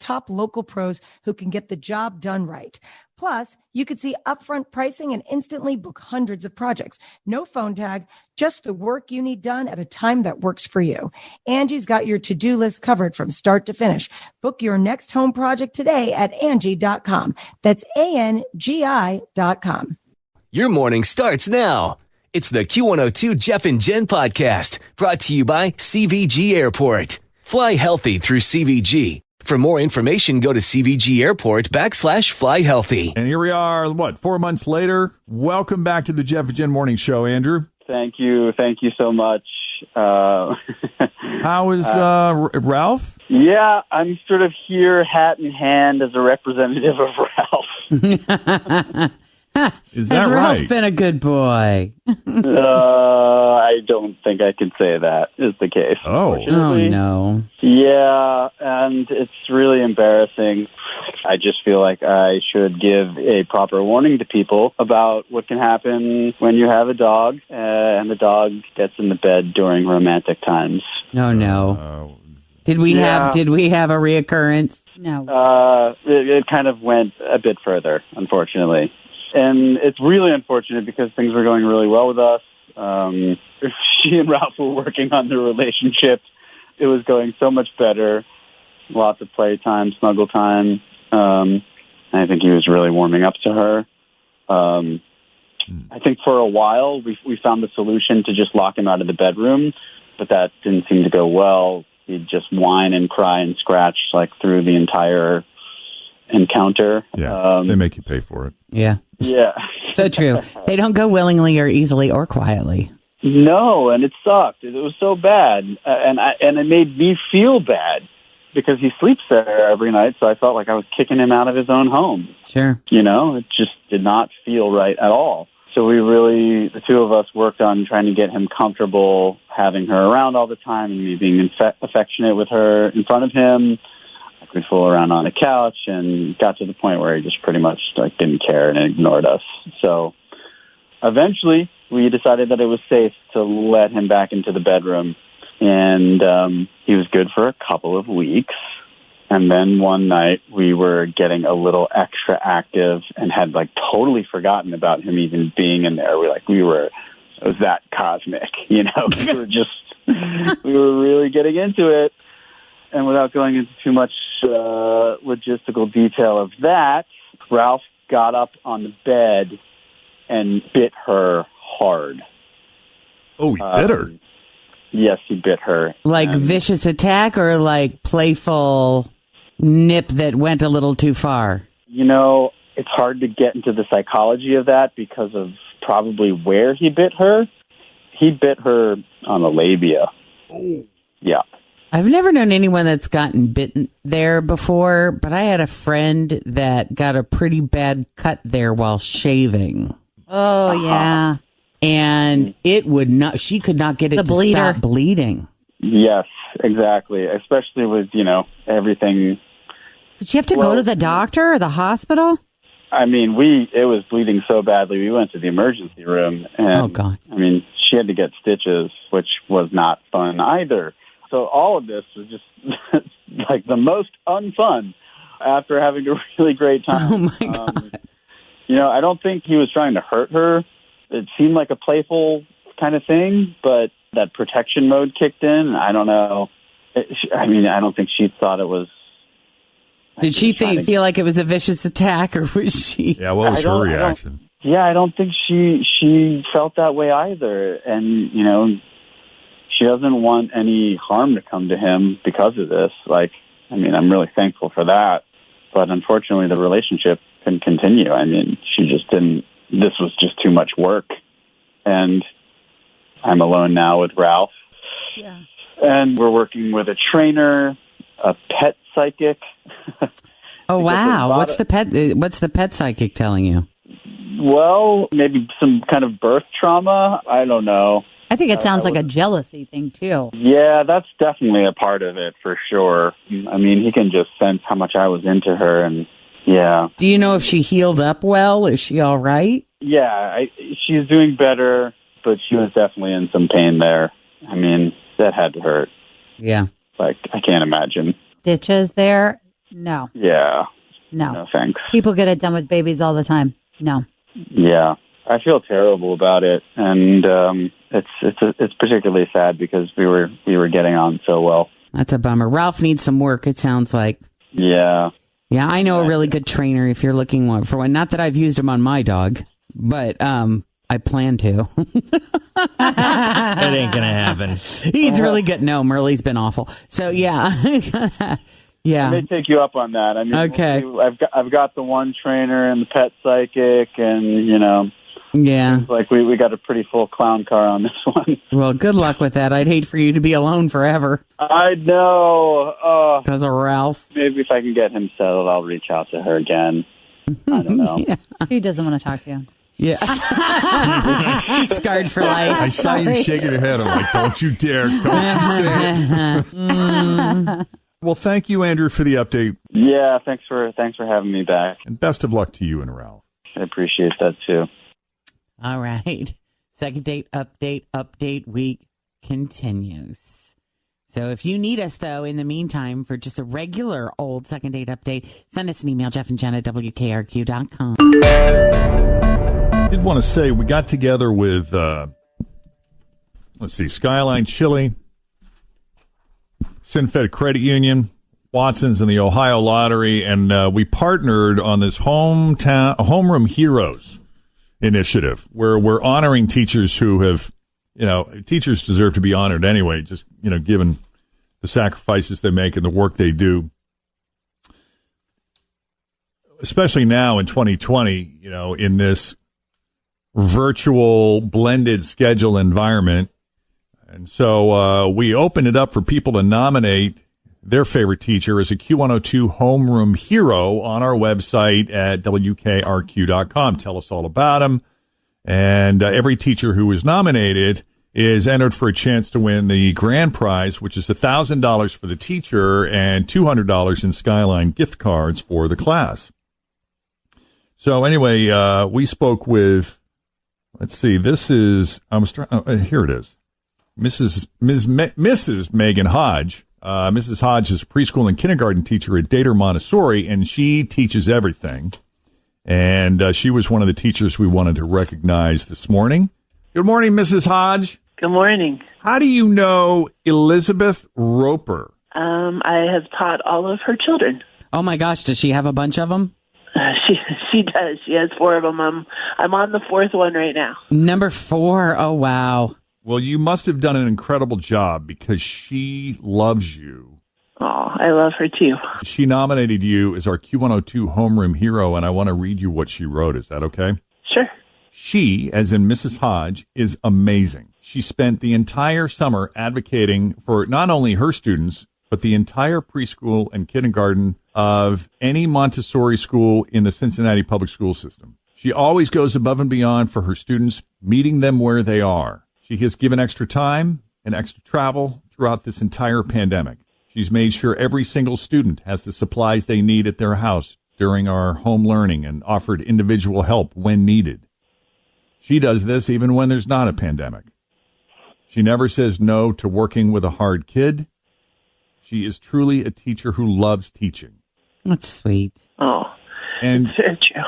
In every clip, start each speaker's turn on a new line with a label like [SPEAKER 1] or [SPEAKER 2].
[SPEAKER 1] top local pros who can get the job done right. Plus, you could see upfront pricing and instantly book hundreds of projects. No phone tag, just the work you need done at a time that works for you. Angie's got your to-do list covered from start to finish. Book your next home project today at Angie.com. That's ANGI.com.
[SPEAKER 2] Your morning starts now. It's the Q102 Jeff and Jenn podcast, brought to you by CVG Airport. Fly healthy through CVG. For more information, go to CVG Airport /fly healthy.
[SPEAKER 3] And here we are, 4 months later. Welcome back to the Jeff and Jenn Morning Show, Andrew.
[SPEAKER 4] Thank you. Thank you so much.
[SPEAKER 3] How is Ralph?
[SPEAKER 4] Yeah, I'm sort of here, hat in hand, as a representative of Ralph.
[SPEAKER 3] Is that
[SPEAKER 5] Has Ralph
[SPEAKER 3] right?
[SPEAKER 5] been a good boy?
[SPEAKER 4] I don't think I can say that is the case.
[SPEAKER 3] Oh,
[SPEAKER 5] no.
[SPEAKER 4] Yeah, and it's really embarrassing. I just feel like I should give a proper warning to people about what can happen when you have a dog and the dog gets in the bed during romantic times.
[SPEAKER 5] Oh, no. Did we have a reoccurrence?
[SPEAKER 6] No.
[SPEAKER 4] It kind of went a bit further, unfortunately. And it's really unfortunate because things were going really well with us. She and Ralph were working on their relationship. It was going so much better. Lots of playtime, snuggle time. I think he was really warming up to her. I think for a while we found the solution to just lock him out of the bedroom, but that didn't seem to go well. He'd just whine and cry and scratch like through the entire encounter.
[SPEAKER 3] Yeah, they make you pay for it.
[SPEAKER 5] Yeah.
[SPEAKER 4] Yeah.
[SPEAKER 5] So true. They don't go willingly or easily or quietly.
[SPEAKER 4] No, and it sucked. It was so bad, and it made me feel bad because he sleeps there every night. So I felt like I was kicking him out of his own home.
[SPEAKER 5] Sure.
[SPEAKER 4] You know, it just did not feel right at all. So the two of us worked on trying to get him comfortable having her around all the time and me being affectionate with her in front of him. We'd fool around on a couch and got to the point where he just pretty much didn't care and ignored us. So eventually we decided that it was safe to let him back into the bedroom. And he was good for a couple of weeks. And then one night we were getting a little extra active and had totally forgotten about him even being in there. It was that cosmic, you know. we were really getting into it. And without going into too much logistical detail of that, Ralph got up on the bed and bit her hard.
[SPEAKER 3] Oh, he bit her?
[SPEAKER 4] Yes, he bit her.
[SPEAKER 5] Vicious attack or playful nip that went a little too far?
[SPEAKER 4] You know, it's hard to get into the psychology of that because of probably where he bit her. He bit her on the labia.
[SPEAKER 3] Oh.
[SPEAKER 4] Yeah.
[SPEAKER 5] I've never known anyone that's gotten bitten there before, but I had a friend that got a pretty bad cut there while shaving.
[SPEAKER 6] Oh, yeah.
[SPEAKER 5] And she could not get it to stop bleeding.
[SPEAKER 4] Yes, exactly. Especially with, everything.
[SPEAKER 6] Did you have to go to the doctor or the hospital?
[SPEAKER 4] I mean, it was bleeding so badly, we went to the emergency room. And,
[SPEAKER 5] oh, God.
[SPEAKER 4] I mean, she had to get stitches, which was not fun either. So all of this was just the most unfun after having a really great time.
[SPEAKER 5] Oh, my God.
[SPEAKER 4] I don't think he was trying to hurt her. It seemed like a playful kind of thing, but that protection mode kicked in. I don't know. I don't think she thought it was.
[SPEAKER 5] Did she feel like it was a vicious attack, or was she?
[SPEAKER 3] Yeah, what was her reaction?
[SPEAKER 4] I don't think she felt that way either. And, she doesn't want any harm to come to him because of this. I'm really thankful for that. But unfortunately, the relationship couldn't continue. I mean, she just didn't. This was just too much work. And I'm alone now with Ralph.
[SPEAKER 6] Yeah.
[SPEAKER 4] And we're working with a trainer, a pet psychic.
[SPEAKER 5] Oh, wow. What's the pet psychic telling you?
[SPEAKER 4] Well, maybe some kind of birth trauma. I don't know.
[SPEAKER 6] I think it sounds like a jealousy thing, too.
[SPEAKER 4] Yeah, that's definitely a part of it, for sure. I mean, he can just sense how much I was into her, and yeah.
[SPEAKER 5] Do you know if she healed up well? Is she all right?
[SPEAKER 4] Yeah, she's doing better, but she was definitely in some pain there. I mean, that had to hurt.
[SPEAKER 5] Yeah.
[SPEAKER 4] I can't imagine.
[SPEAKER 6] Stitches there? No.
[SPEAKER 4] Yeah.
[SPEAKER 6] No.
[SPEAKER 4] No, thanks.
[SPEAKER 6] People get it done with babies all the time. No.
[SPEAKER 4] Yeah. I feel terrible about it, and it's particularly sad because we were getting on so well.
[SPEAKER 5] That's a bummer. Ralph needs some work, it sounds like.
[SPEAKER 4] Yeah.
[SPEAKER 5] Yeah, I know a really good trainer if you're looking for one. Not that I've used him on my dog, but I plan to.
[SPEAKER 7] It ain't gonna happen.
[SPEAKER 5] He's really good. No, Merle's been awful. So yeah. Yeah.
[SPEAKER 4] I may take you up on that. I mean,
[SPEAKER 5] okay.
[SPEAKER 4] I've got the one trainer and the pet psychic, and
[SPEAKER 5] yeah,
[SPEAKER 4] seems like we got a pretty full clown car on this one.
[SPEAKER 5] Well, good luck with that. I'd hate for you to be alone forever.
[SPEAKER 4] I know.
[SPEAKER 5] Because of Ralph.
[SPEAKER 4] Maybe if I can get him settled, I'll reach out to her again. I don't know.
[SPEAKER 6] Yeah. He doesn't want to talk to you.
[SPEAKER 5] Yeah. She's scarred for life.
[SPEAKER 3] I saw you shaking your head. I'm like, don't you dare. Don't you say it. Well, thank you, Andrew, for the update.
[SPEAKER 4] Yeah, thanks for having me back.
[SPEAKER 3] And best of luck to you and Ralph.
[SPEAKER 4] I appreciate that, too.
[SPEAKER 5] All right. Second date update week continues. So if you need us, though, in the meantime, for just a regular old second date update, send us an email, Jeff and Jenn at WKRQ.com.
[SPEAKER 3] I did want to say we got together with, Skyline Chili, Sinfed Credit Union, Watson's, and the Ohio Lottery, and we partnered on this Homeroom Heroes initiative where we're honoring teachers who have, teachers deserve to be honored anyway, just, given the sacrifices they make and the work they do, especially now in 2020, in this virtual blended schedule environment. And so we opened it up for people to nominate their favorite teacher as a Q102 Homeroom Hero on our website at WKRQ.com. Tell us all about them. And every teacher who is nominated is entered for a chance to win the grand prize, which is $1,000 for the teacher and $200 in Skyline gift cards for the class. So anyway, we spoke with, here it is. Mrs. Megan Hodge. Mrs. Hodge is a preschool and kindergarten teacher at Dater Montessori, and she teaches everything. And she was one of the teachers we wanted to recognize this morning. Good morning, Mrs. Hodge.
[SPEAKER 8] Good morning.
[SPEAKER 3] How do you know Elizabeth Roper?
[SPEAKER 8] I have taught all of her children.
[SPEAKER 5] Oh, my gosh. Does she have a bunch of them?
[SPEAKER 8] She does. She has 4 of them. I'm on the 4th one right now.
[SPEAKER 5] Number 4. Oh, wow.
[SPEAKER 3] Well, you must have done an incredible job because she loves you.
[SPEAKER 8] Oh, I love her too.
[SPEAKER 3] She nominated you as our Q102 Homeroom Hero, and I want to read you what she wrote. Is that okay?
[SPEAKER 8] Sure.
[SPEAKER 3] She, as in Mrs. Hodge, is amazing. She spent the entire summer advocating for not only her students, but the entire preschool and kindergarten of any Montessori school in the Cincinnati public school system. She always goes above and beyond for her students, meeting them where they are. She has given extra time and extra travel throughout this entire pandemic. She's made sure every single student has the supplies they need at their house during our home learning and offered individual help when needed. She does this even when there's not a pandemic. She never says no to working with a hard kid. She is truly a teacher who loves teaching.
[SPEAKER 5] That's sweet.
[SPEAKER 8] Oh,
[SPEAKER 3] and
[SPEAKER 8] it's very true.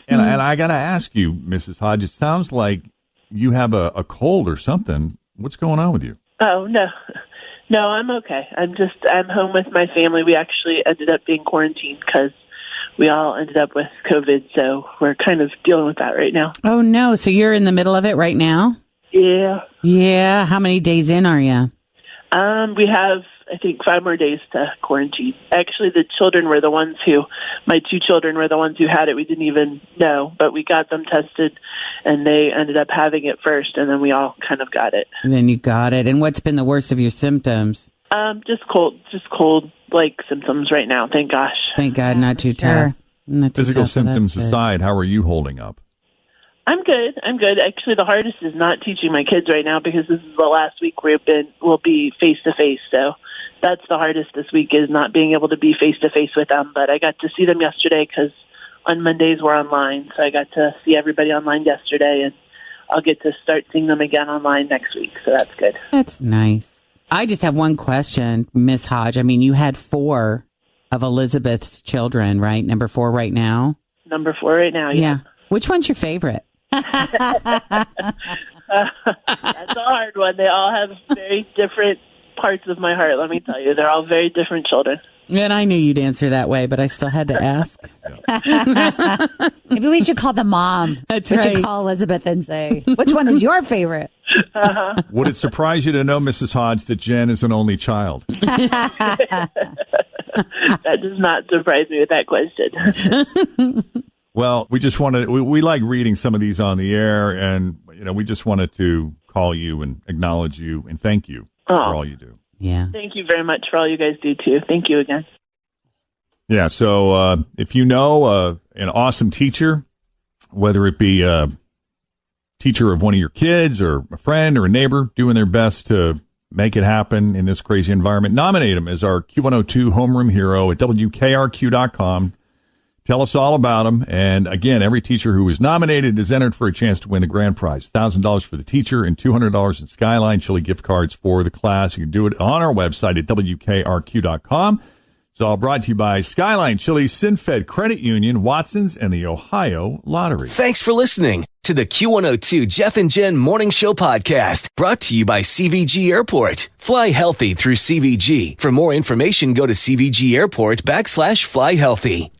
[SPEAKER 3] and I got to ask you, Mrs. Hodge, it sounds like you have a cold or something. What's going on with you?
[SPEAKER 8] Oh, no. No, I'm okay. I'm home with my family. We actually ended up being quarantined because we all ended up with COVID, so we're kind of dealing with that right now.
[SPEAKER 5] Oh, no. So you're in the middle of it right now?
[SPEAKER 8] Yeah.
[SPEAKER 5] Yeah. How many days in are you?
[SPEAKER 8] We have, I think, 5 more days to quarantine. Actually, my 2 children were the ones who had it. We didn't even know, but we got them tested, and they ended up having it first, and then we all kind of got it.
[SPEAKER 5] And then you got it. And what's been the worst of your symptoms?
[SPEAKER 8] Just cold-like symptoms right now, thank gosh.
[SPEAKER 5] Thank God, not too tough. Not too
[SPEAKER 3] Physical
[SPEAKER 5] tough, so
[SPEAKER 3] symptoms
[SPEAKER 5] that's good.
[SPEAKER 3] aside, how are you holding up?
[SPEAKER 8] I'm good. Actually, the hardest is not teaching my kids right now because this is the last week we'll be face-to-face, so that's the hardest this week is not being able to be face-to-face with them. But I got to see them yesterday because on Mondays we're online, so I got to see everybody online yesterday, and I'll get to start seeing them again online next week, so that's good.
[SPEAKER 5] That's nice. I just have one question, Miss Hodge. I mean, you had 4 of Elizabeth's children, right? Number 4 right now?
[SPEAKER 8] Number 4 right now,
[SPEAKER 5] Yeah. Which one's your favorite?
[SPEAKER 8] That's a hard one. They all have very different parts of my heart, let me tell you. They're all very different children.
[SPEAKER 5] And I knew you'd answer that way, but I still had to ask.
[SPEAKER 6] Maybe we should call the mom.
[SPEAKER 5] That's
[SPEAKER 6] we
[SPEAKER 5] right.
[SPEAKER 6] should call Elizabeth and say, which one is your favorite?
[SPEAKER 3] Would it surprise you to know, Mrs. Hodge, that Jenn is an only child?
[SPEAKER 8] That does not surprise me with that question.
[SPEAKER 3] Well, we just wanted, we like reading some of these on the air, and, we just wanted to call you and acknowledge you and thank you for all you do.
[SPEAKER 5] Yeah.
[SPEAKER 8] Thank you very much for all you guys do, too. Thank you again.
[SPEAKER 3] Yeah, so if you know an awesome teacher, whether it be a teacher of one of your kids or a friend or a neighbor doing their best to make it happen in this crazy environment, nominate them as our Q102 Homeroom Hero at WKRQ.com. Tell us all about them. And again, every teacher who is nominated is entered for a chance to win the grand prize. $1,000 for the teacher and $200 in Skyline Chili gift cards for the class. You can do it on our website at WKRQ.com. It's all brought to you by Skyline Chili, SinFed Credit Union, Watson's, and the Ohio Lottery.
[SPEAKER 2] Thanks for listening to the Q102 Jeff and Jen Morning Show podcast, brought to you by CVG Airport. Fly healthy through CVG. For more information, go to CVG Airport /fly healthy.